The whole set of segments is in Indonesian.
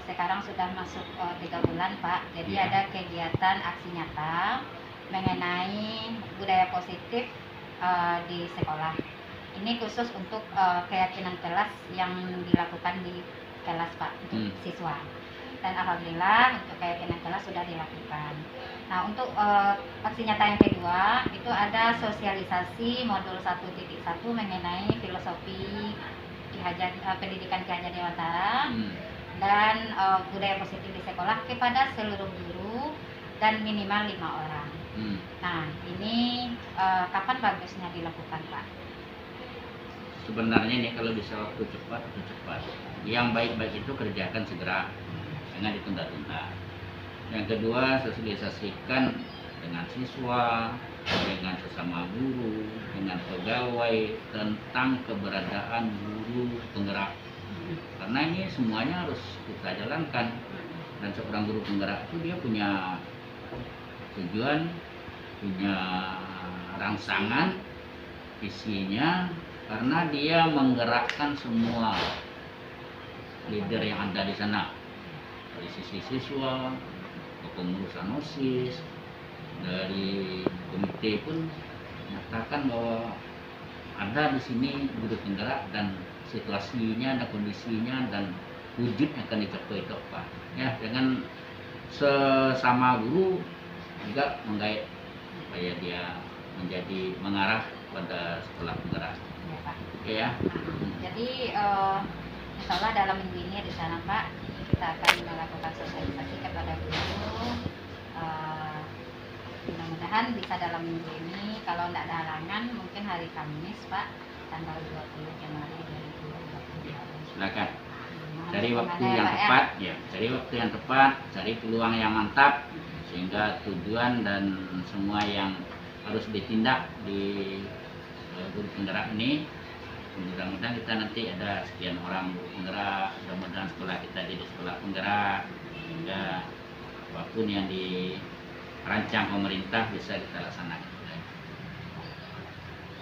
sekarang sudah masuk 3 bulan Pak. Jadi Ya. ada kegiatan aksi nyata mengenai budaya positif di sekolah. Ini khusus untuk keyakinan kelas yang dilakukan di kelas Pak untuk siswa. Dan alhamdulillah untuk keyakinan kelas sudah dilakukan. Nah untuk aksi nyata yang kedua itu ada sosialisasi modul 1.1 mengenai filosofi pendidikan Ki Hajar Dewantara dan budaya positif di sekolah kepada seluruh guru dan minimal 5 orang. Nah ini kapan bagusnya dilakukan Pak? Sebenarnya nih kalau bisa waktu cepat itu cepat. Yang baik-baik itu kerjakan segera, jangan ditunda-tunda. Yang kedua, sosialisasikan dengan siswa, dengan sesama guru, dengan pegawai tentang keberadaan guru penggerak. Karena ini semuanya harus kita jalankan. Dan seorang guru penggerak itu dia punya tujuan, punya rangsangan, visinya, karena dia menggerakkan semua leader yang ada di sana, dari sisi siswa, kepengurusan OSIS, dari komite pun menyatakan bahwa ada di sini guru penggerak dan situasinya dan kondisinya dan wujudnya akan dicapai itu Pak. Ya, dengan sesama guru juga menggait supaya dia menjadi mengarah pada sekolah penggerak. Ya, Pak. Oke ya. Jadi insya Allah dalam minggu ini di sana Pak kita akan melakukan sosialisasi kepada guru. Mudah-mudahan bisa dalam minggu ini. Kalau tidak ada halangan mungkin hari Kamis Pak tanggal 20 Januari 2022. Silakan. Cari waktu yang tepat ya. Cari waktu yang tepat, cari peluang yang mantap sehingga tujuan dan semua yang harus ditindak di guru penggerak ini, mudah-mudahan kita nanti ada sekian orang guru penggerak, mudah-mudahan sekolah kita jadi sekolah penggerak sehingga apapun yang dirancang pemerintah bisa kita laksanakan.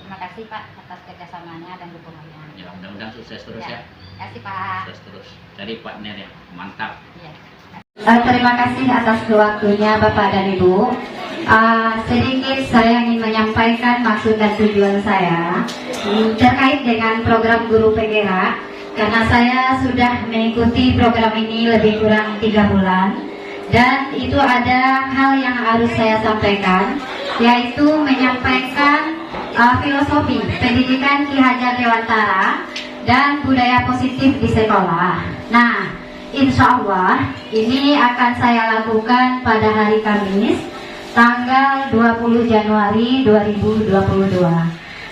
Terima kasih Pak atas kerjasamanya dan dukungannya. Ya, mudah-mudahan sukses terus ya. Terima kasih Pak. Sukses terus. Cari partner yang mantap. Ya. Terima kasih atas waktunya Bapak dan Ibu. Sedikit saya ingin menyampaikan maksud dan tujuan saya terkait dengan program Guru Penggerak, karena saya sudah mengikuti program ini lebih kurang 3 bulan dan itu ada hal yang harus saya sampaikan, yaitu menyampaikan filosofi pendidikan Ki Hajar Dewantara dan budaya positif di sekolah. Nah, insya Allah ini akan saya lakukan pada hari Kamis tanggal 20 Januari 2022.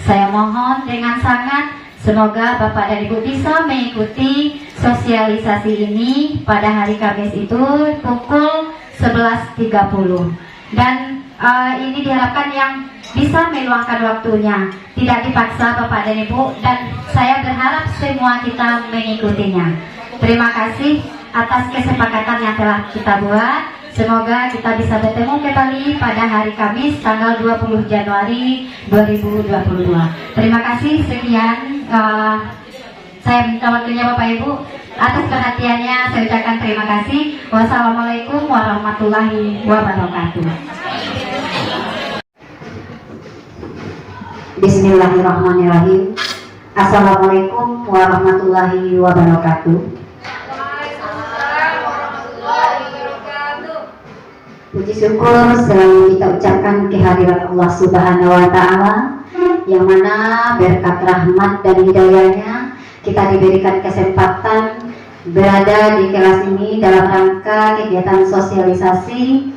Saya mohon dengan sangat semoga Bapak dan Ibu bisa mengikuti sosialisasi ini pada hari Kamis itu pukul 11.30. Dan ini diharapkan yang bisa meluangkan waktunya, tidak dipaksa Bapak dan Ibu, dan saya berharap semua kita mengikutinya. Terima kasih atas kesepakatan yang telah kita buat. Semoga kita bisa bertemu kembali pada hari Kamis tanggal 20 Januari 2022. Terima kasih, sekian. Saya minta waktunya Bapak Ibu. Atas perhatiannya saya ucapkan terima kasih. Wassalamualaikum warahmatullahi wabarakatuh. Bismillahirrahmanirrahim. Assalamualaikum warahmatullahi wabarakatuh. Puji syukur selalu kita ucapkan kehadiran Allah Subhanahu wa Ta'ala, yang mana berkat rahmat dan hidayahnya kita diberikan kesempatan berada di kelas ini dalam rangka kegiatan sosialisasi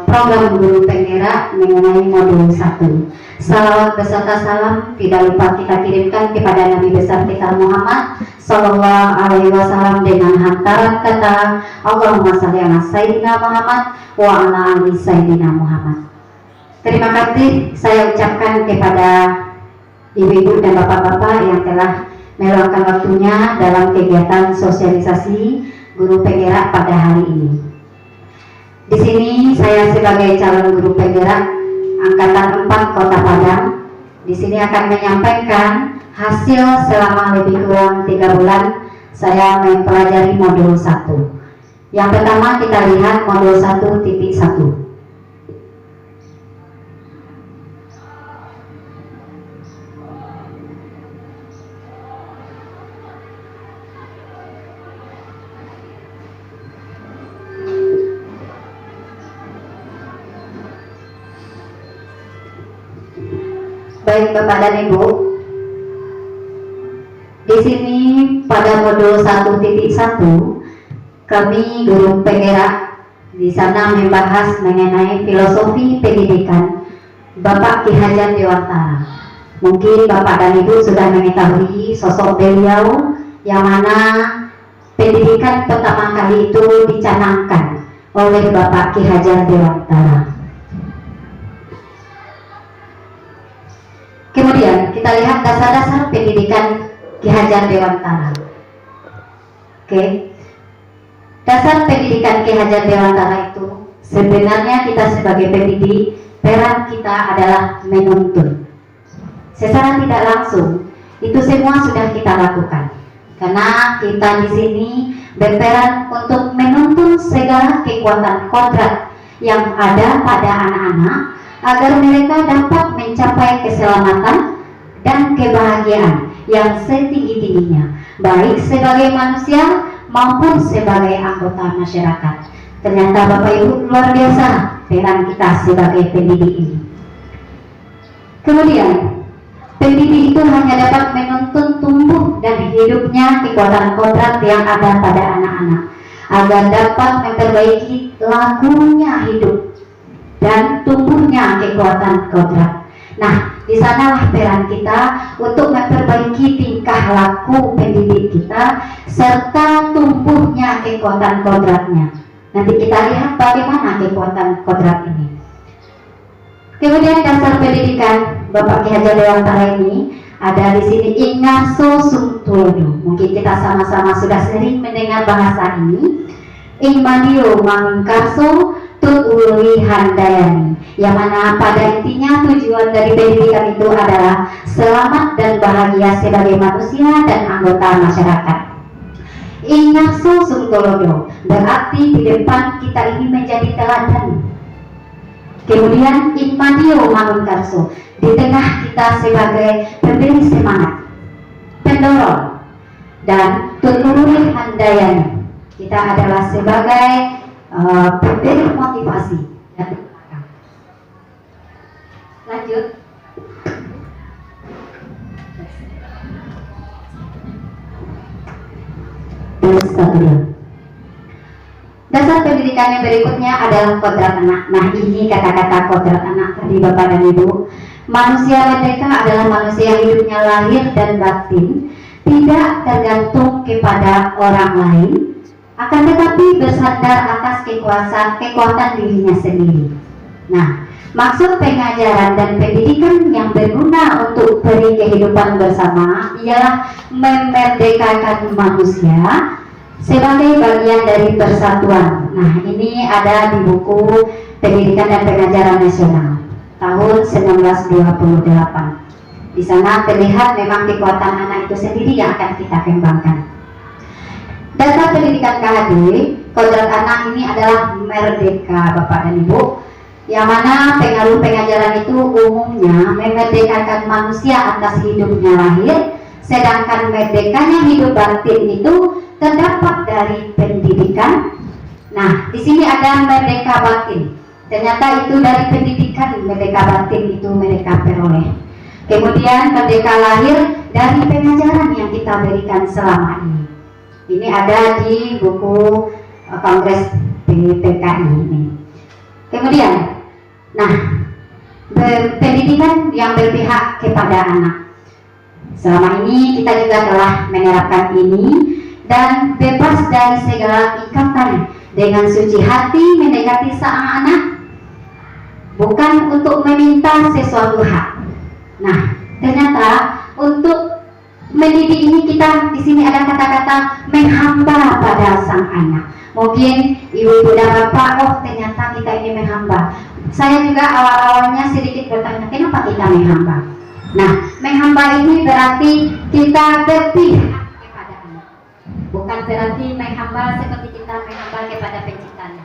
program Guru Penggerak mengenai modul 1. Salawat beserta salam tidak lupa kita kirimkan kepada Nabi besar kita Muhammad Sallallahu Alaihi Wasallam dengan hantaran kata Allahumma shalli ala Sayyidina Muhammad wa ala ali Sayyidina Muhammad. Terima kasih saya ucapkan kepada ibu-ibu dan bapak-bapak yang telah meluangkan waktunya dalam kegiatan sosialisasi Guru Penggerak pada hari ini. Di sini saya sebagai calon guru penggerak Angkatan 4 Kota Padang di sini akan menyampaikan hasil selama lebih kurang 3 bulan saya mempelajari modul 1. Yang pertama kita lihat modul 1.1. Baik Bapak dan Ibu, di sini pada modul 1.1 kami guru penggerak di sana membahas mengenai filosofi pendidikan Bapak Ki Hajar Dewantara. Mungkin Bapak dan Ibu sudah mengetahui sosok beliau yang mana pendidikan pertama kali itu dicanangkan oleh Bapak Ki Hajar Dewantara. Kemudian kita lihat dasar-dasar pendidikan Ki Hajar Dewantara. Oke. Dasar pendidikan Ki Hajar Dewantara itu sebenarnya kita sebagai pendidik, peran kita adalah menuntun. Secara tidak langsung itu semua sudah kita lakukan. Karena kita di sini berperan untuk menuntun segala kekuatan kodrat yang ada pada anak-anak agar mereka dapat mencapai keselamatan dan kebahagiaan yang setinggi-tingginya, baik sebagai manusia maupun sebagai anggota masyarakat. Ternyata Bapak Ibu luar biasa peran kita sebagai pendidik ini. Kemudian, pendidik itu hanya dapat menuntun tumbuh dan hidupnya kekuatan kodrat yang ada pada anak-anak agar dapat memperbaiki lakunya hidup dan tumbuhnya kekuatan kodrat. Nah, di sanalah peran kita untuk memperbaiki tingkah laku pendidik kita serta tumbuhnya kekuatan kodratnya. Nanti kita lihat bagaimana kekuatan kodrat ini. Kemudian dasar pendidikan Bapak Ki Hajar Dewantara ini ada di sini Ignaso Sungtulodo. Mungkin kita sama-sama sudah sering mendengar bahasa ini. Ingmadio Mangkarso Tut Ului Handayani, yang mana pada intinya tujuan dari pendidikan itu adalah selamat dan bahagia sebagai manusia dan anggota masyarakat. Ignaso Sungtulodo berarti di depan kita ini menjadi teladan. Kemudian Ingmadio Mangunkarso di tengah kita sebagai pemberi semangat, pendorong, dan Tut Ului Handayani kita adalah sebagai pemberi motivasi dan lanjut. Dasar pendidikan yang berikutnya adalah kodrat anak. Nah, ini kata-kata kodrat anak tadi Bapak dan Ibu. Manusia merdeka adalah manusia hidupnya lahir dan batin, tidak tergantung kepada orang lain, akan tetapi bersandar atas kekuatan dirinya sendiri. Nah, maksud pengajaran dan pendidikan yang berguna untuk beri kehidupan bersama ialah memerdekakan manusia sebagai bagian dari persatuan. Nah, ini ada di buku Pendidikan dan Pengajaran Nasional tahun 1928. Di sana terlihat memang kekuatan anak itu sendiri yang akan kita kembangkan. Dasar pendidikan KHD, kodrat anak ini adalah merdeka Bapak dan Ibu, yang mana pengaruh pengajaran itu umumnya memerdekakan manusia atas hidupnya lahir, sedangkan merdekanya hidup batin itu terdapat dari pendidikan. Nah, di sini ada merdeka batin. Ternyata itu dari pendidikan merdeka batin itu mereka peroleh. Kemudian merdeka lahir dari pengajaran yang kita berikan selama ini. Ini ada di buku Kongres PKI ini. Kemudian, nah, pendidikan yang berpihak kepada anak. Selama ini kita juga telah menerapkan ini dan bebas dari segala ikatan dengan suci hati mendekati sang anak, bukan untuk meminta sesuatu hak. Nah, ternyata untuk mendidik ini kita di sini ada kata-kata menghamba pada sang anak. Mungkin ibu-ibu dan bapak, oh ternyata kita ini menghamba. Saya juga awal-awalnya sedikit bertanya, kenapa kita menghamba? Nah, menghamba ini berarti kita berpihak kepada anak. bukan berarti menghamba seperti kita menghamba kepada penciptanya.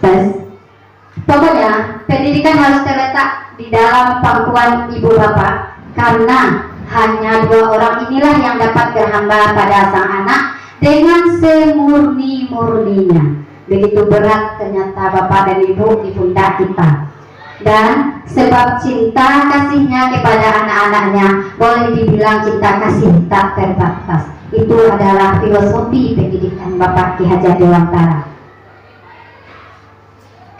Terus, pokoknya pendidikan harus terletak di dalam pangkuan ibu bapak, karena hanya dua orang inilah yang dapat berhamba pada sang anak dengan semurni-murninya. Begitu berat ternyata bapak dan ibu di pundak kita. Dan sebab cinta kasihnya kepada anak-anaknya boleh dibilang cinta kasih tak terbatas. Itu adalah filosofi pendidikan Bapak Ki Hajar Dewantara.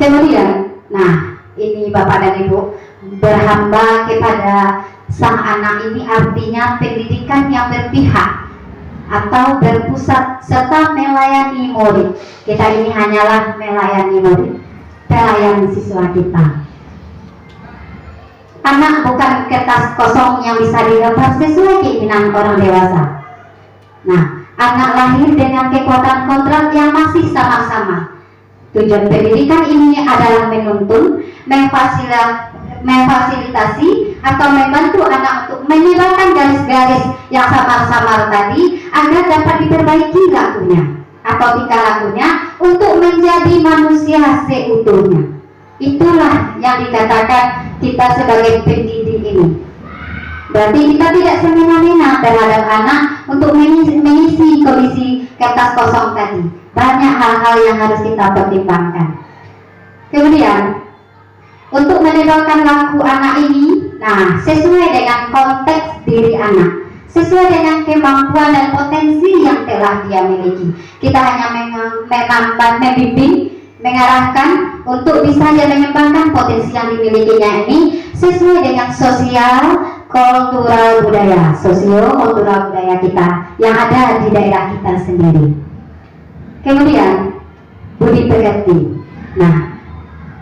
Kemudian, nah ini Bapak dan Ibu, berhamba kepada sang anak ini artinya pendidikan yang berpihak atau berpusat serta melayani murid. Kita ini hanyalah melayani murid, pelayan siswa kita. Anak bukan kertas kosong yang bisa didapat sesuai keinginan orang dewasa. Nah, anak lahir dengan kekuatan kontrak yang masih sama-sama. Tujuan pendidikan ini adalah menuntun, memfasilitasi atau membantu anak untuk menyebarkan garis-garis yang samar-samar tadi agar dapat diperbaiki lakunya atau tingkah lakunya untuk menjadi manusia seutuhnya. Itulah yang dikatakan kita sebagai pendidik ini. Berarti kita tidak semena-mena terhadap anak untuk mengisi kondisi kertas kosong tadi. Banyak hal-hal yang harus kita pertimbangkan. Kemudian, untuk menentukan laku anak ini, nah sesuai dengan konteks diri anak, sesuai dengan kemampuan dan potensi yang telah dia miliki. Kita hanya membimbing, mengarahkan untuk bisa dia mengembangkan potensi yang dimilikinya ini sesuai dengan sosial kultural budaya, sosio-kultural budaya kita yang ada di daerah kita sendiri. Kemudian budi pekerti. Nah,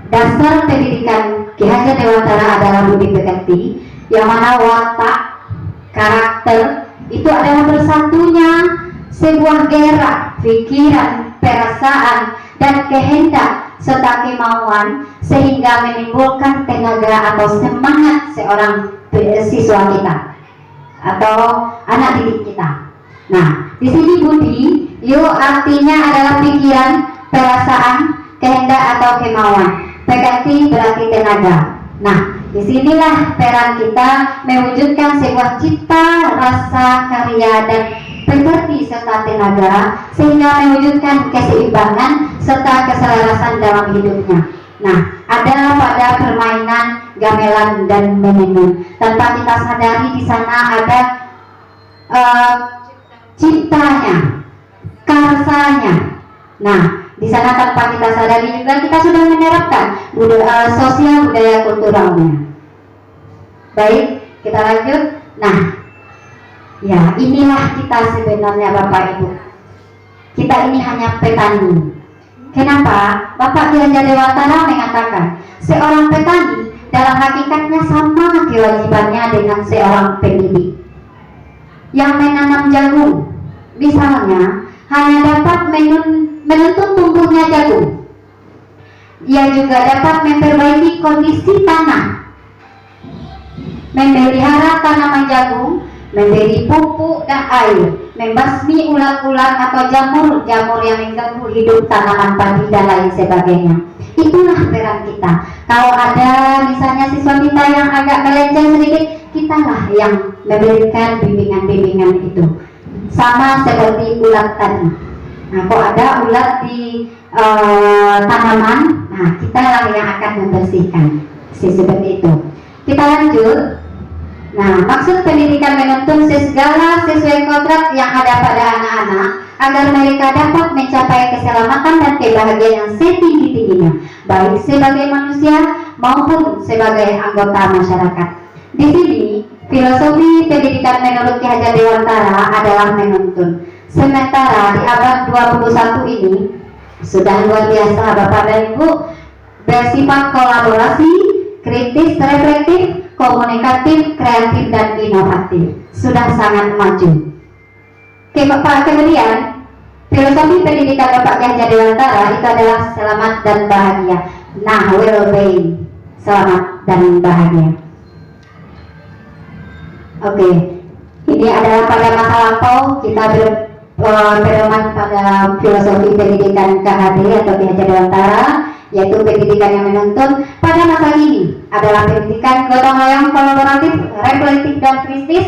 dasar pendidikan Ki Hajar Dewantara adalah budi pekerti, yang mana watak, karakter itu adalah bersatunya sebuah gerak, pikiran, perasaan, dan kehendak serta kemauan sehingga menimbulkan tenaga atau semangat seorang siswa kita atau anak didik kita. Nah, di sini budi, artinya adalah pikiran, perasaan, kehendak atau kemauan. Pekerti berarti tenaga. Nah, disinilah peran kita mewujudkan sebuah cita, rasa, karya, dan pekerti serta tenaga sehingga mewujudkan keseimbangan serta keselarasan dalam hidupnya. Nah, ada pada permainan, gamelan, dan menenun. Tanpa kita sadari di sana ada ciptanya, karsanya. Nah, di sana tanpa kita sadari juga kita sudah menerapkan sosial budaya kulturalnya. Baik, kita lanjut. Nah, ya inilah kita sebenarnya Bapak Ibu. Kita ini hanya petani. Kenapa? Bapak Ki Hajar Dewantara mengatakan seorang petani dalam hakikatnya sama kewajibannya dengan seorang pendidik. Yang menanam jagung misalnya hanya dapat menuntut tumbuhnya jagung. Ia juga dapat memperbaiki kondisi tanah, memelihara tanaman jagung, memberi pupuk dan air, membasmi ulat-ulat atau jamur-jamur yang mengganggu hidup tanaman padi dan lain sebagainya. Itulah peran kita. Kalau ada misalnya siswa kita yang agak melenceng sedikit, kitalah yang memberikan bimbingan-bimbingan itu. Sama seperti ulat tadi. Nah, kalau ada ulat di tanaman, nah kitalah yang akan membersihkan. Seperti itu. Kita lanjut. Nah, maksud pendidikan menuntun segala sesuai kontrak yang ada pada anak-anak agar mereka dapat mencapai keselamatan dan kebahagiaan yang setinggi-tingginya, baik sebagai manusia maupun sebagai anggota masyarakat. Di sini, filosofi pendidikan menurut Ki Hajar Dewantara adalah menuntun. Sementara di abad 21 ini sudah luar biasa Bapak dan Ibu, bersifat kolaborasi, kritis, reflektif, komunikatif, kreatif, dan inovatif. Sudah sangat maju. Kemudian filosofi pendidikan Bapak Ki Hajar Dewantara itu adalah selamat dan bahagia. Nah, well-being, selamat dan bahagia. Oke, ini Ini adalah pada masa lampau kita berpedoman pada filosofi pendidikan KHD atau Ki Hajar Dewantara, yaitu pendidikan yang menuntun. Pada masa ini adalah pendidikan gotong royong, kolaboratif, reflektif, dan kritis.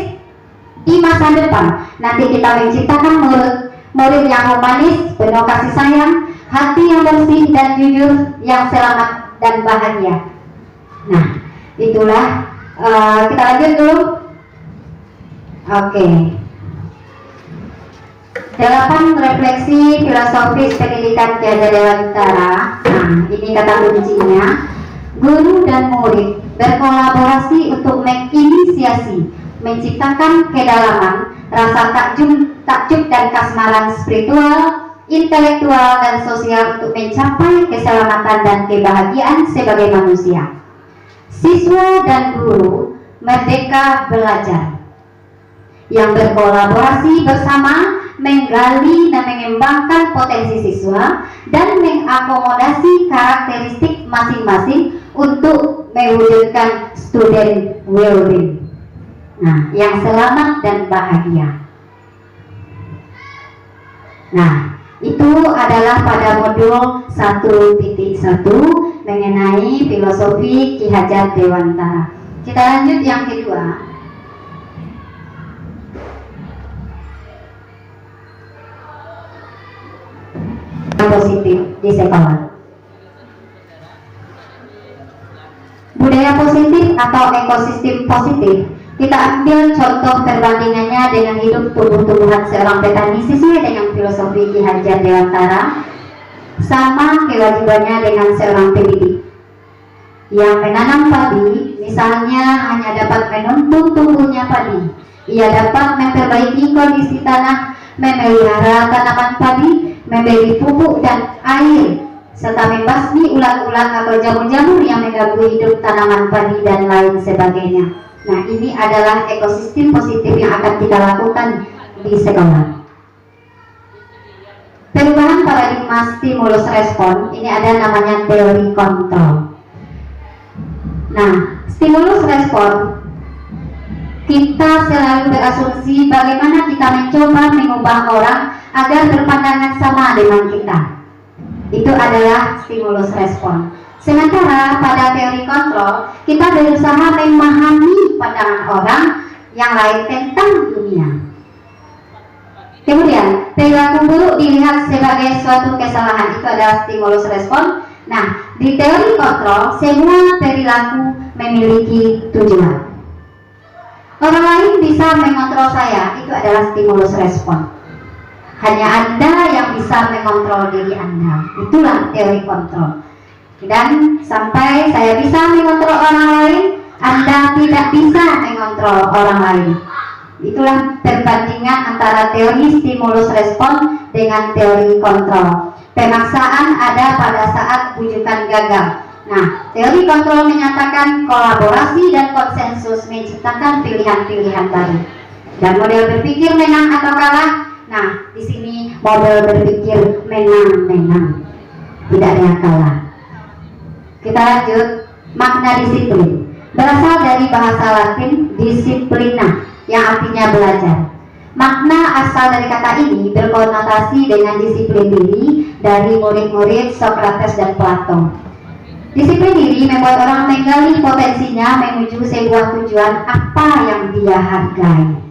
Di masa depan nanti kita menciptakan murid yang humanis, penuh kasih sayang, hati yang bersih dan jujur, yang selamat dan bahagia. Nah, itulah kita lanjut dulu. Oke. 8 refleksi filosofis pendidikan Ki Hajar Dewantara. Nah, ini kata kuncinya. Guru dan murid berkolaborasi untuk menginisiasi, menciptakan kedalaman, rasa takjub dan kasmaran spiritual, intelektual, dan sosial untuk mencapai keselamatan dan kebahagiaan sebagai manusia. Siswa dan guru merdeka belajar, yang berkolaborasi bersama menggali dan mengembangkan potensi siswa dan mengakomodasi karakteristik masing-masing untuk mewujudkan student well-being. Nah, yang selamat dan bahagia. Nah, itu adalah pada modul 1.1 mengenai filosofi Ki Hajar Dewantara. Kita lanjut yang kedua. Positif di sekolah. Budaya positif atau ekosistem positif, kita ambil contoh perbandingannya dengan hidup tumbuh-tumbuhan seorang petani sesuai dengan filosofi Ki Hajar Dewantara. Sama kewajibannya dengan seorang pendidik yang menanam padi, misalnya hanya dapat menuntun tumbuhnya padi. Ia dapat memperbaiki kondisi tanah, memelihara tanaman padi, memberi pupuk dan air, serta membasmi ulat-ulat atau jamur-jamur yang mengganggu hidup tanaman padi dan lain sebagainya. Nah, ini adalah ekosistem positif yang akan kita lakukan di sekolah. Perubahan paradigma stimulus respon, ini ada namanya teori kontrol. Nah, stimulus respon, kita selalu berasumsi bagaimana kita mencoba mengubah orang agar berpandangan sama dengan kita. Itu adalah stimulus respon. Sementara pada teori kontrol, kita berusaha memahami pandangan orang yang lain tentang dunia. Kemudian, perilaku buruk dilihat sebagai suatu kesalahan, itu adalah stimulus respon. Nah, di teori kontrol, semua perilaku memiliki tujuan. Orang lain bisa mengontrol saya, itu adalah stimulus respon. Hanya Anda yang bisa mengontrol diri Anda, itulah teori kontrol. Dan sampai saya bisa mengontrol orang lain, Anda tidak bisa mengontrol orang lain. Itulah perbandingan antara teori stimulus respon dengan teori kontrol. Pemaksaan ada pada saat bujukan gagal. Nah, teori kontrol menyatakan kolaborasi dan konsensus menciptakan pilihan-pilihan baru. Dan model berpikir menang atau kalah. Nah, di sini model berpikir menang-menang, tidak ada yang kalah. Kita lanjut, makna disiplin. Berasal dari bahasa Latin disiplina, yang artinya belajar. Makna asal dari kata ini berkonotasi dengan disiplin diri dari murid-murid Socrates dan Plato. Disiplin diri membuat orang menggali potensinya menuju sebuah tujuan apa yang dia hargai.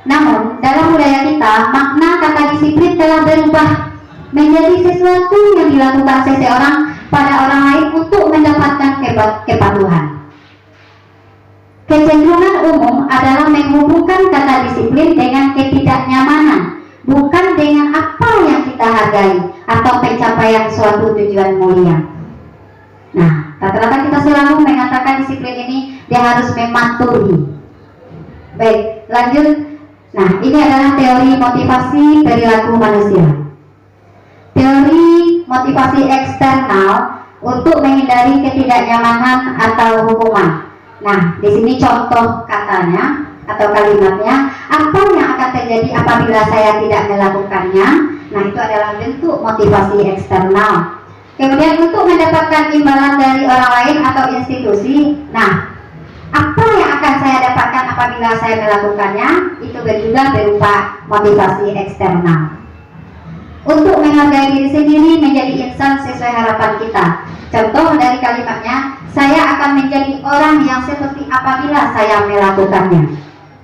Namun, dalam budaya kita, makna kata disiplin telah berubah menjadi sesuatu yang dilakukan seseorang pada orang lain untuk mendapatkan kepatuhan. Kecenderungan umum adalah menghubungkan kata disiplin dengan ketidaknyamanan, bukan dengan apa yang kita hargai atau pencapaian suatu tujuan mulia. Nah, rata-rata kita selalu mengatakan disiplin ini dia harus mematuhi. Baik, lanjut. Nah, ini adalah teori motivasi perilaku manusia. Teori motivasi eksternal untuk menghindari ketidaknyamanan atau hukuman. Nah, di sini contoh katanya atau kalimatnya, apa yang akan terjadi apabila saya tidak melakukannya? Nah, itu adalah bentuk motivasi eksternal. Kemudian untuk mendapatkan imbalan dari orang lain atau institusi, nah, apa yang akan saya dapatkan apabila saya melakukannya? Itu juga berupa motivasi eksternal. Untuk menghargai diri sendiri, menjadi insan sesuai harapan kita. Contoh dari kalimatnya, saya akan menjadi orang yang seperti apabila saya melakukannya.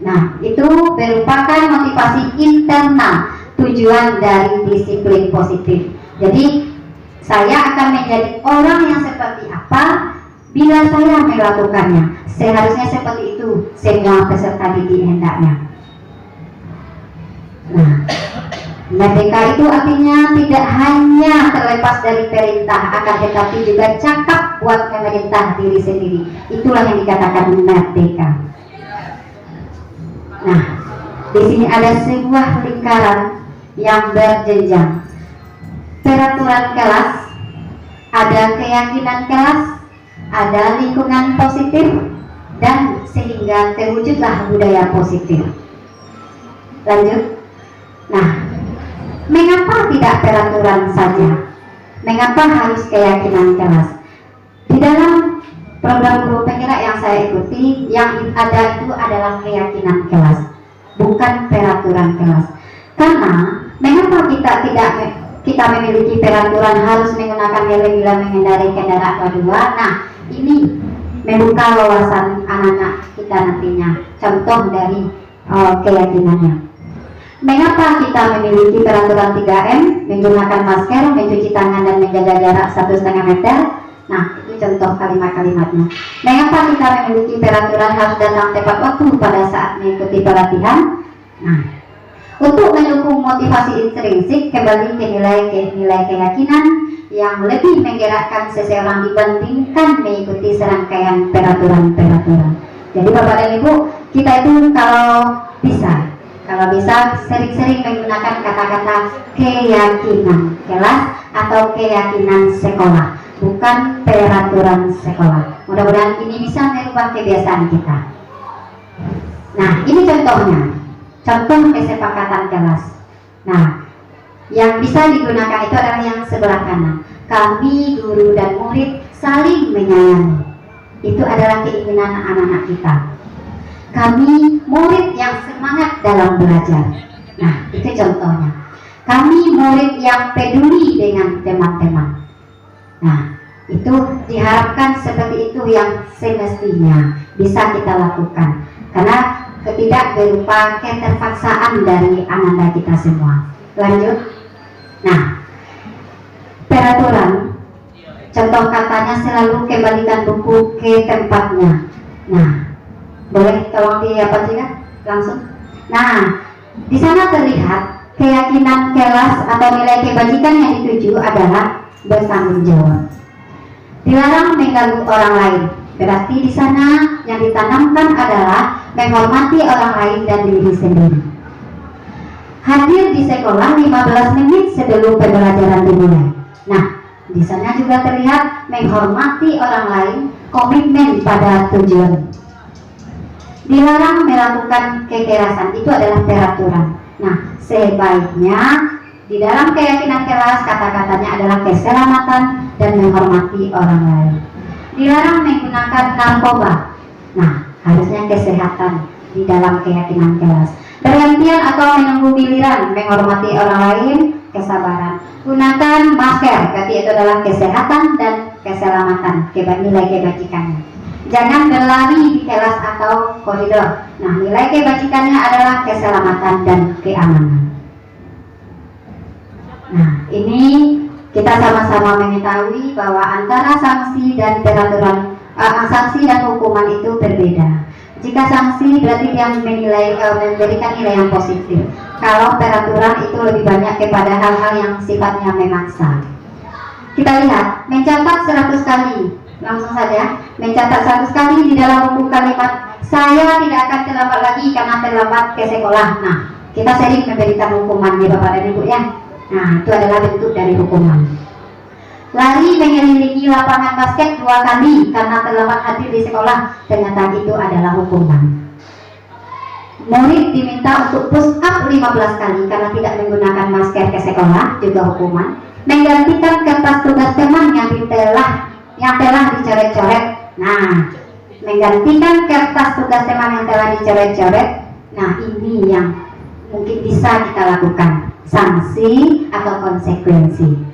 Nah, itu merupakan motivasi internal, tujuan dari disiplin positif. Jadi, saya akan menjadi orang yang seperti apa bila saya melakukannya. Seharusnya seperti itu semua peserta didik hendaknya. Nah, merdeka itu artinya tidak hanya terlepas dari perintah, akan tetapi juga cakap buat memerintah diri sendiri. Itulah yang dikatakan merdeka. Nah, di sini ada sebuah lingkaran yang berjenjang. Peraturan kelas, ada keyakinan kelas, ada lingkungan positif, dan sehingga terwujudlah budaya positif. Lanjut. Nah, mengapa tidak peraturan saja? Mengapa harus keyakinan kelas? Di dalam program guru penggerak yang saya ikuti, yang ada itu adalah keyakinan kelas, bukan peraturan kelas. Karena mengapa kita memiliki peraturan harus menggunakan helm bila mengendarai kendaraan roda dua? Nah, ini membuka wawasan anak-anak kita nantinya. Contoh dari keyakinannya. Mengapa kita memiliki peraturan 3M, menggunakan masker, mencuci tangan, dan menjaga jarak 1,5 meter? Nah, itu contoh kalimat-kalimatnya. Mengapa kita memiliki peraturan harus datang tepat waktu pada saat mengikuti pelatihan? Nah, untuk mendukung motivasi intrinsik, kembali ke nilai keyakinan yang lebih menggerakkan seseorang dibandingkan mengikuti serangkaian peraturan-peraturan. Jadi Bapak dan Ibu, kita itu kalau bisa sering-sering menggunakan kata-kata keyakinan kelas atau keyakinan sekolah, bukan peraturan sekolah. Mudah-mudahan ini bisa merubah kebiasaan kita. Nah, ini contohnya, contoh kesepakatan kelas. Nah, yang bisa digunakan itu adalah yang sebelah kanan. Kami, guru dan murid, saling menyayangi. Itu adalah keinginan anak-anak kita. Kami murid yang semangat dalam belajar. Nah, itu contohnya. Kami murid yang peduli dengan teman-teman. Nah, itu diharapkan seperti itu yang semestinya bisa kita lakukan. Karena tidak berupa keterpaksaan dari anak-anak kita semua. Lanjut. Nah, peraturan. Contoh katanya selalu kembalikan buku ke tempatnya. Nah, boleh tolong apa sih kan? Langsung. Nah, di sana terlihat keyakinan kelas atau nilai kebajikan yang dituju adalah bertanggung jawab. Dilarang mengganggu orang lain. Berarti di sana yang ditanamkan adalah menghormati orang lain dan diri sendiri. Hadir di sekolah 15 menit sebelum pembelajaran dimulai. Nah, di sana juga terlihat menghormati orang lain, komitmen pada tujuan. Dilarang melakukan kekerasan, itu adalah peraturan. Nah, sebaiknya di dalam keyakinan kelas kata-katanya adalah keselamatan dan menghormati orang lain. Dilarang menggunakan narkoba. Nah, harusnya kesehatan di dalam keyakinan kelas. Bergantian atau menunggu giliran, menghormati orang lain, kesabaran. Gunakan masker, berarti itu adalah kesehatan dan keselamatan, nilai kebajikannya. Jangan berlari di kelas atau koridor. Nah, nilai kebajikannya adalah keselamatan dan keamanan. Nah, ini kita sama-sama mengetahui bahwa antara sanksi dan peraturan, sanksi dan hukuman itu berbeda. Jika sanksi berarti yang memberikan nilai yang positif. Kalau peraturan itu lebih banyak kepada hal-hal yang sifatnya memaksa. Kita lihat, mencatat 100 kali. Langsung saja, mencatat 100 kali di dalam buku kalimat saya tidak akan terlambat lagi karena terlambat ke sekolah. Nah, kita sering memberikan hukuman ya Bapak dan Ibu ya. Nah, itu adalah bentuk dari hukuman. Lari mengelilingi lapangan basket 2 kali karena terlambat hadir di sekolah, ternyata itu adalah hukuman. Murid diminta untuk push up 15 kali karena tidak menggunakan masker ke sekolah, juga hukuman. Menggantikan kertas tugas teman yang telah dicoret-coret. Nah, menggantikan kertas tugas teman yang telah dicoret-coret. Nah, ini yang mungkin bisa kita lakukan, sanksi atau konsekuensi.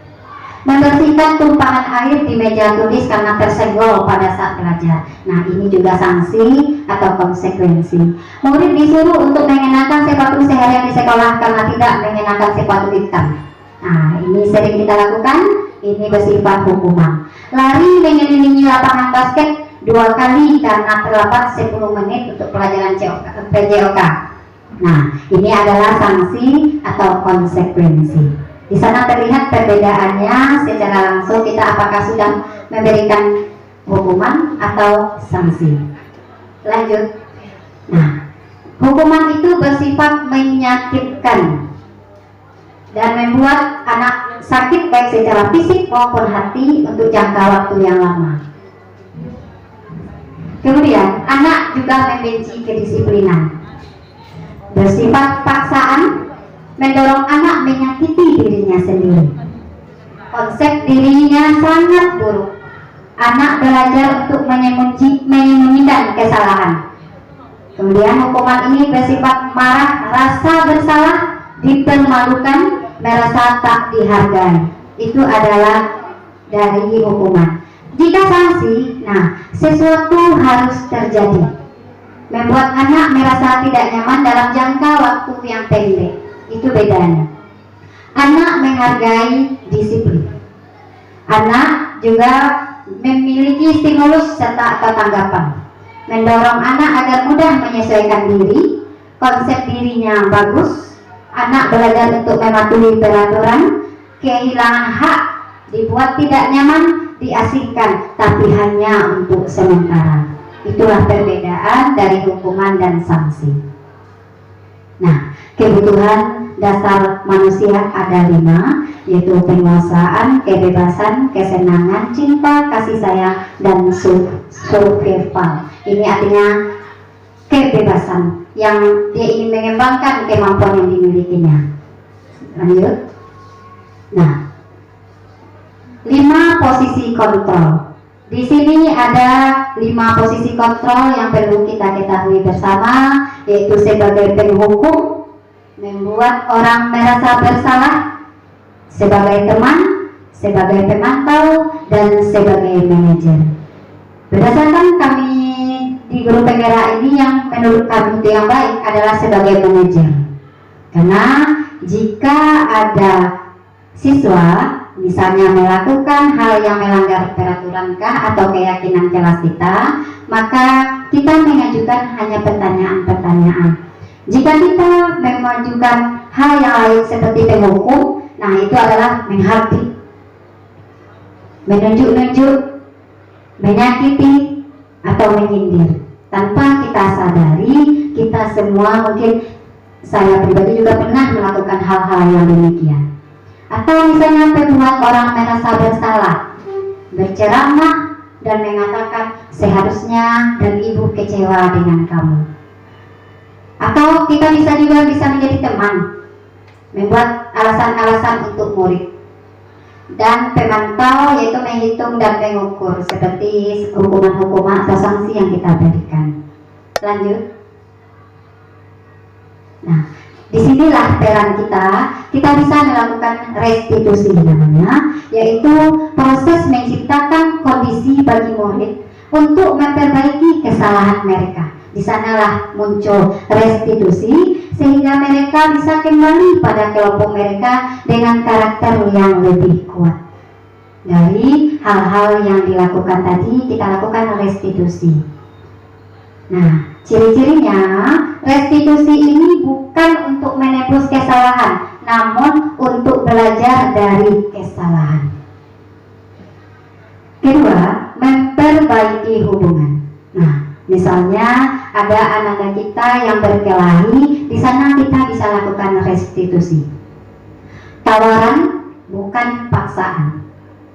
Membersihkan tumpahan air di meja tulis karena tersenggol pada saat belajar. Nah, ini juga sanksi atau konsekuensi. Murid disuruh untuk mengenakan sepatu seharian di sekolah karena tidak mengenakan sepatu hitam. Nah, ini sering kita lakukan, ini bersifat hukuman. Lari mengelilingi lapangan basket 2 kali karena terlambat 10 menit untuk pelajaran PJOK. Nah, ini adalah sanksi atau konsekuensi. Di sana terlihat perbedaannya secara langsung, kita apakah sudah memberikan hukuman atau sanksi. Lanjut. Nah, hukuman itu bersifat menyakitkan dan membuat anak sakit baik secara fisik maupun hati untuk jangka waktu yang lama. Kemudian, anak juga membenci kedisiplinan. Bersifat paksaan, mendorong anak menyakiti dirinya sendiri. Konsep dirinya sangat buruk. Anak belajar untuk menyembunyikan kesalahan. Kemudian hukuman ini bersifat marah, rasa bersalah, dipermalukan, merasa tak dihargai. Itu adalah dari hukuman. Jika sanksi, nah sesuatu harus terjadi, membuat anak merasa tidak nyaman dalam jangka waktu yang pendek. Itu bedanya. Anak menghargai disiplin. Anak juga memiliki stimulus serta ketanggapan, mendorong anak agar mudah menyesuaikan diri, konsep dirinya bagus, anak belajar untuk mematuhi peraturan, kehilangan hak, dibuat tidak nyaman, diasingkan, tapi hanya untuk sementara. Itulah perbedaan dari hukuman dan sanksi. Nah, kebutuhan dasar manusia ada 5, yaitu penguasaan, kebebasan, kesenangan, cinta, kasih sayang, dan survival. Ini artinya kebebasan yang dia ingin mengembangkan kemampuan yang dimilikinya. Lanjut. Nah, 5 posisi kontrol. Di sini ada 5 posisi kontrol yang perlu kita ketahui bersama, yaitu sebagai penghukum, membuat orang merasa bersalah, sebagai teman, sebagai pemantau, dan sebagai manajer. Berdasarkan kami di Guru Penggerak ini, yang menurut kami itu yang baik adalah sebagai manajer. Karena jika ada siswa misalnya melakukan hal yang melanggar peraturan atau keyakinan kelas kita, maka kita mengajukan hanya pertanyaan-pertanyaan. Jika kita mengajukan hal yang lain seperti penghukum, nah itu adalah menghakimi, menunjuk-nunjuk, menyakiti, atau menyindir. Tanpa kita sadari, kita semua, mungkin saya pribadi juga pernah melakukan hal-hal yang demikian. Atau misalnya membuat orang merasa bersalah, berceramah dan mengatakan seharusnya dan ibu kecewa dengan kamu. Atau kita bisa menjadi teman, membuat alasan-alasan untuk murid. Dan pemantau, yaitu menghitung dan mengukur seperti hukuman-hukuman atau sanksi yang kita berikan. Lanjut. Nah, disinilah peran kita bisa melakukan restitusi namanya, yaitu proses menciptakan kondisi bagi murid untuk memperbaiki kesalahan mereka. Di sanalah muncul restitusi, sehingga mereka bisa kembali pada kelompok mereka dengan karakter yang lebih kuat. Dari hal-hal yang dilakukan tadi, kita lakukan restitusi. Nah, ciri-cirinya, restitusi ini bukan untuk menebus kesalahan, namun untuk belajar dari kesalahan. Kedua, memperbaiki hubungan. Nah, misalnya ada anak-anak kita yang berkelahi, di sana kita bisa lakukan restitusi. Tawaran bukan paksaan.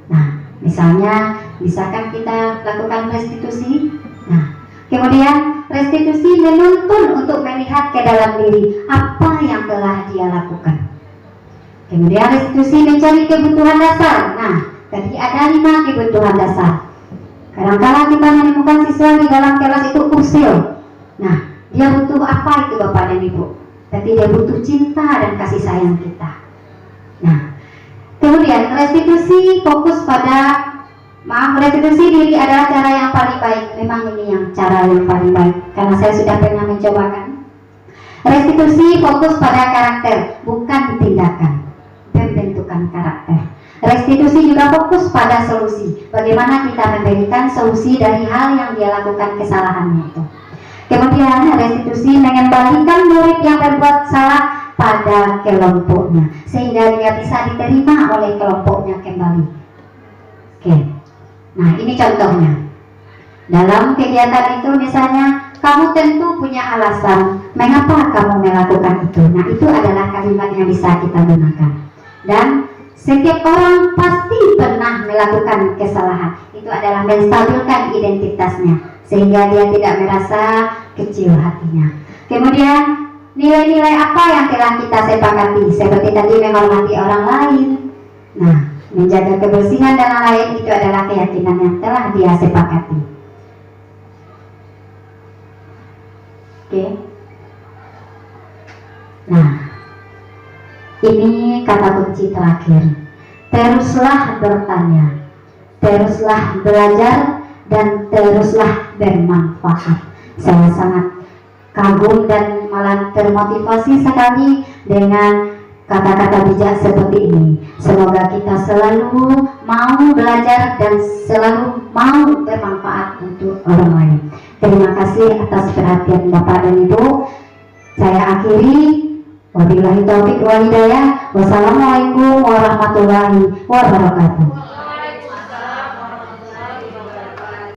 Nah, misalnya misalkan kita lakukan restitusi. Nah, kemudian restitusi menuntun untuk melihat ke dalam diri apa yang telah dia lakukan. Kemudian restitusi mencari kebutuhan dasar. Nah, tadi ada 5 kebutuhan dasar. Kadang-kadang kita menemukan siswa di dalam kelas itu usil. Nah, dia butuh apa itu Bapak dan Ibu? Tapi dia butuh cinta dan kasih sayang kita. Nah, kemudian restitusi fokus pada restitusi diri adalah cara yang paling baik. Memang ini yang cara yang paling baik karena saya sudah pernah mencobakan. Restitusi fokus pada karakter, bukan tindakan. Pembentukan karakter. Restitusi juga fokus pada solusi. Bagaimana kita memberikan solusi dari hal yang dia lakukan kesalahannya itu. Kemudian restitusi mengembalikan murid yang berbuat salah pada kelompoknya sehingga dia bisa diterima oleh kelompoknya kembali. Oke. Nah, ini contohnya. Dalam kegiatan itu misalnya kamu tentu punya alasan mengapa kamu melakukan itu. Nah, itu adalah kalimat yang bisa kita gunakan. Dan setiap orang pasti pernah melakukan kesalahan. Itu adalah menstabilkan identitasnya sehingga dia tidak merasa kecil hatinya. Kemudian nilai-nilai apa yang telah kita sepakati? Seperti tadi menghormati orang lain. Nah, menjaga kebersihan dan lain-lain itu adalah keyakinan yang telah dia sepakati. Oke. Nah, ini kata kunci terakhir. Teruslah bertanya, teruslah belajar, dan teruslah bermanfaat. Saya sangat kagum dan malah termotivasi sekali dengan kata-kata bijak seperti ini. Semoga kita selalu mau belajar dan selalu mau bermanfaat untuk orang lain. Terima kasih atas perhatian Bapak dan Ibu. Saya akhiri. Wabillahi taufiq wal hidayah. Wassalamualaikum warahmatullahi wabarakatuh.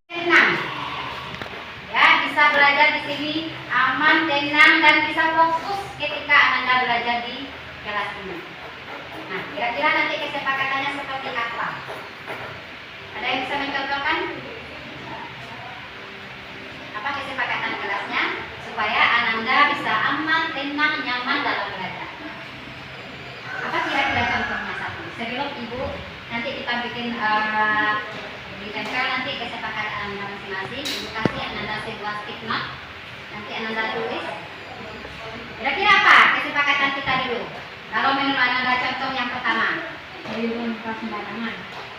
Tenang. Ya, bisa belajar di sini aman, tenang, dan bisa fokus ketika Anda belajar di kelas ini. Nah, kira-kira nanti kesepakatannya seperti apa? Ada yang bisa mencontohkan? Apa kesepakatan kelasnya? Supaya Ananda bisa aman, tenang, nyaman dalam belajar. Apa kira-kira contohnya satu? Sebelum Ibu nanti kita bikin di tempel nanti kesepakatan Ananda masing-masing. Ibu kasih Ananda sebuah stick note. Nanti Ananda tulis. Kira-kira apa kesepakatan kita dulu? Kalau menurut Ananda contoh yang pertama. Membuang sampah sembarangan.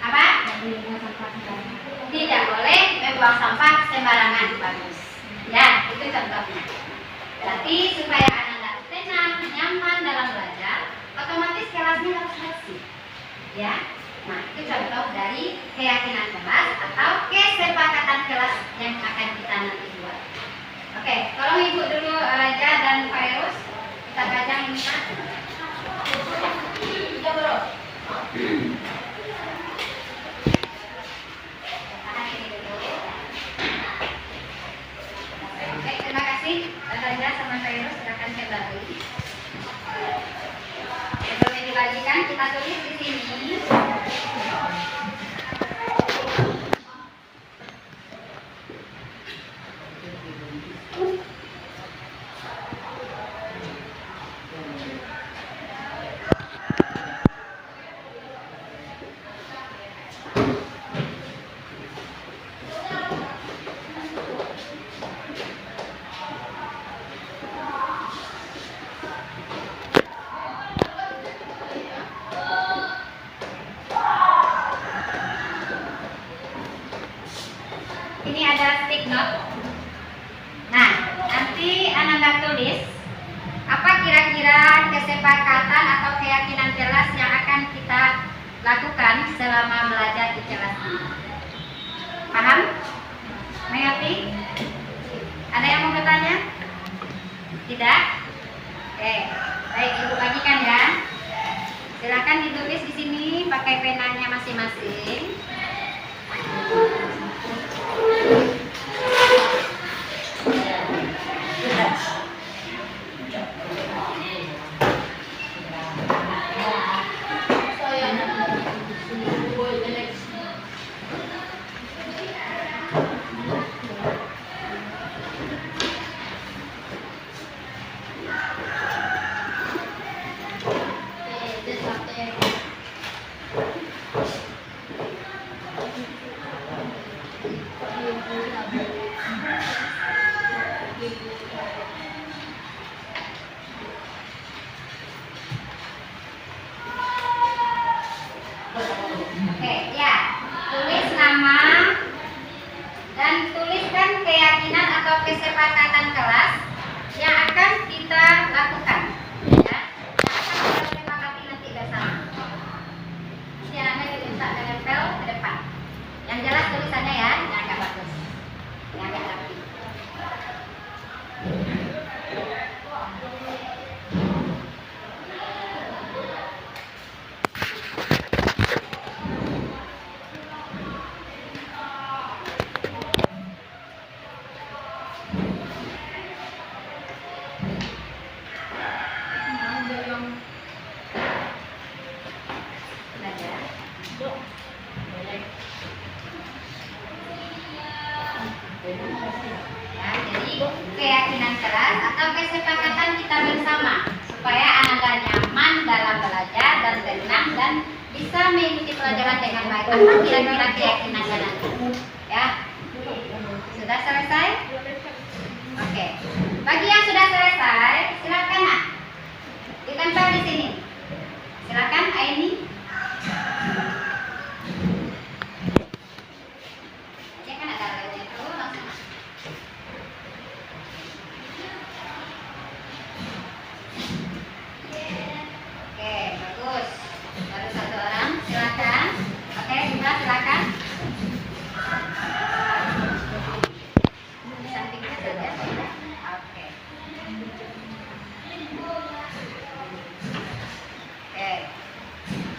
Apa? Membuang sampah sembarangan. Tidak boleh membuang sampah sembarangan. Bagus. Ya, itu contohnya. Berarti supaya Ananda tenang, nyaman dalam belajar, otomatis kelasnya harus bersih. Ya. Nah, itu contoh dari keyakinan kelas atau kesepakatan kelas yang akan kita nanti buat. Oke, tolong Ibu dulu Raja dan Fairuz kita pajang ini kan. Iya, Bro. Tahan ini dulu. Oke, terima kasih Raja sama Fairuz, silakan kembali. Sebelum dibagikan kita tulis di sini. Ini ada stick note. Nah, nanti Ananda tulis apa kira-kira kesepakatan atau keyakinan kelas yang akan kita lakukan selama belajar di kelas ini. Paham? Mengerti? Ada yang mau bertanya? Tidak? Oke, baik Ibu bagikan ya. Silakan ditulis di sini pakai penanya masing-masing. tidak menempel ke depan. Yang jelas tulisannya ya, yang agak bagus, yang agak rapi. Ya, jadi keyakinan keras atau kesepakatan kita bersama supaya anak nyaman dalam belajar dan tenang dan bisa mengikuti pelajaran dengan baik. Apa kira-kira keyakinannya nanti? Ya, sudah selesai? Oke. Bagi yang sudah selesai, silakan nak ditempel di sini. Silakan Aini. Ini kan ada labelnya itu langsung. Oke, bagus. Baru satu orang, silakan. Oke, kita silakan. Di sampingnya saja. Oke. Oke.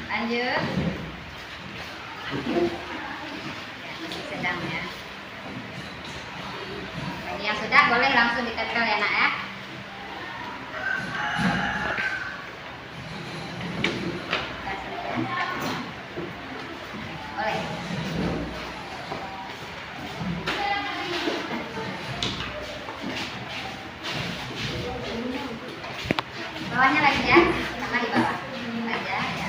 Lanjut. Ya, masih sedang ya. Bagi yang sudah boleh langsung ditempel ya nak ya. Boleh. Bawahnya lagi ya, sama di bawah. Aja ya.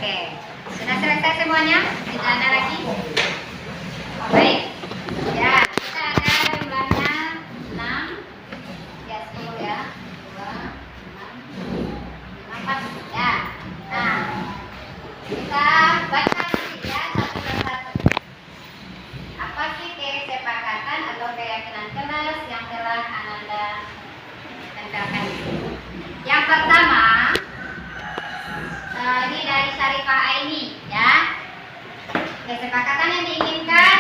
Oke, sudah selesai semuanya? Tidak ada lagi? Baik. Ya, kita ada jumlahnya 6. Ya, 10 ya. 2, 6, 5, 4. Ya. Nah, kita baca nanti ya satu persatu. Apa sih kesepakatan atau keyakinan kelas yang telah Ananda tempelkan di sini? Yang pertama, ini dari Syarifah Aini ya. Kesepakatan yang diinginkan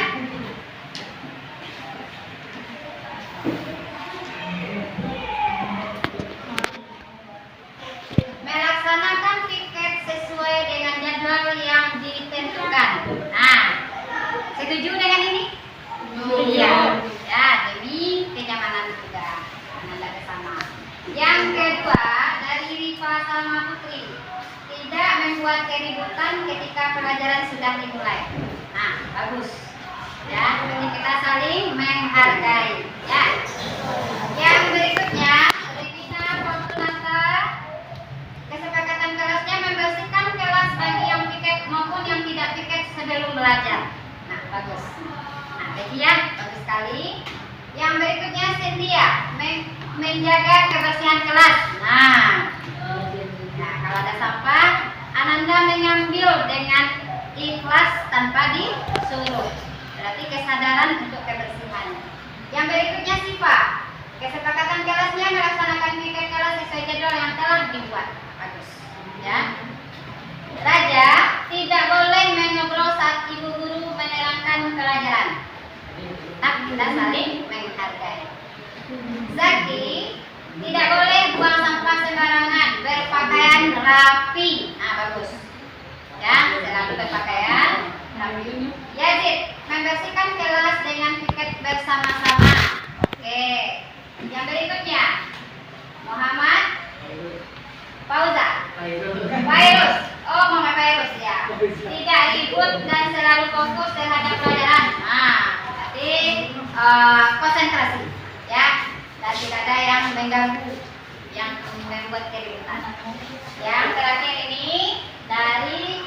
melaksanakan piket sesuai dengan jadwal yang ditentukan. Nah, setuju dengan ini? Iya. Ya, demi kenyamanan juga Ananda bersama. Yang kedua dari Rifa Salma Putri, tidak membuat keributan ketika pelajaran sudah dimulai. Nah, bagus. Ya, jadi kita saling menghargai. Ya. Yang berikutnya, Revina Fortunata, kesepakatan kelasnya membersihkan kelas bagi yang piket maupun yang tidak piket sebelum belajar. Nah, bagus. Nah, jadi ya, bagus sekali. Yang berikutnya Cynthia, menjaga kebersihan kelas. Nah, kalau ada sampah, Ananda mengambil dengan ikhlas tanpa disuruh. Berarti kesadaran untuk kebersihan. Yang berikutnya Siva, kesepakatan kelasnya melaksanakan piket kelas sesuai jadwal yang telah dibuat. Bagus. Ya. Raja, tidak boleh mengobrol saat ibu guru menerangkan pelajaran. Tetap kita saling menghargai. Zaki, tidak boleh buang sampah sembarangan, berpakaian rapi. Nah, bagus. Ya, selalu berpakaian rapi. Yazid, membersihkan kelas dengan piket bersama-sama. Oke. Yang berikutnya, Muhammad Fauza. Virus. Oh, Muhammad Virus ya. Tidak ribut dan selalu fokus terhadap pelajaran. Nah, berarti konsentrasi. Ya. Dan tidak ada yang mengganggu, yang membuat keributan. Yang terakhir ini dari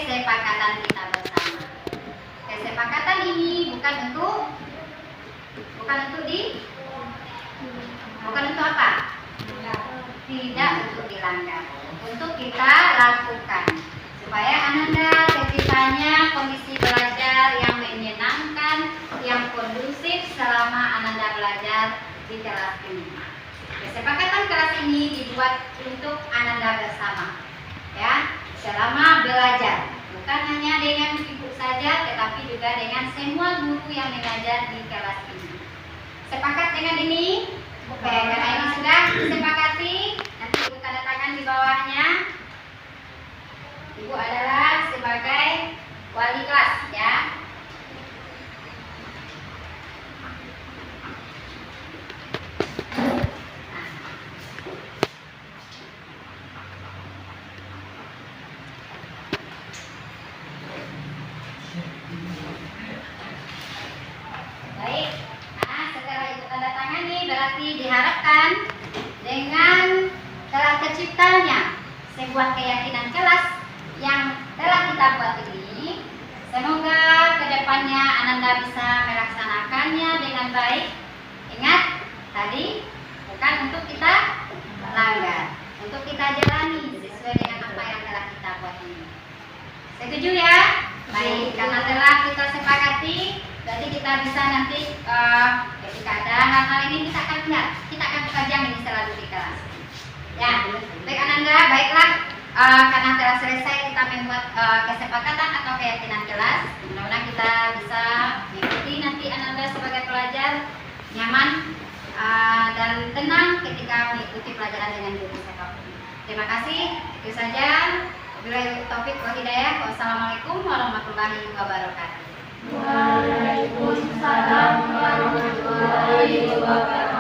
kesepakatan kita bersama. Kesepakatan ini bukan untuk apa? Tidak untuk dilanggar, untuk kita lakukan supaya Ananda terciptanya kondisi belajar yang menyenangkan, yang kondusif selama Ananda belajar di kelas ini. Kesepakatan kelas ini dibuat untuk Ananda bersama, ya, selama belajar, bukan hanya dengan ibu saja, tetapi juga dengan semua guru yang mengajar di kelas ini. Sepakat dengan ini? Oke, karena ini sudah disepakati, nanti ibu tanda tangan di bawahnya. Ibu adalah sebagai wali kelas, ya. Baik, nah setelah ibu tanda tangani berarti diharapkan dengan telah terciptanya sebuah keyakinan kelas yang telah kita buat ini, semoga kedepannya Ananda bisa melaksanakannya dengan baik. Ingat, tadi bukan untuk kita langgar, untuk kita jalani sesuai dengan apa yang telah kita buat ini. Setuju ya? Baik, karena telah kita sepakati, berarti kita bisa nanti ketika ada hal-hal ini kita akan lihat, kita akan pajang ini selalu di kelas. Ya, baik Ananda, baiklah. Karena telah selesai kita membuat kesepakatan atau keyakinan kelas, mudah-mudahan kita bisa mengikuti nanti Ananda sebagai pelajar nyaman dan tenang ketika mengikuti pelajaran dengan guru siapapun. Terima kasih. Itu saja. Wabillahi taufiq wal hidayah. Wassalamualaikum warahmatullahi wabarakatuh. Waalaikumsalam warahmatullahi wabarakatuh.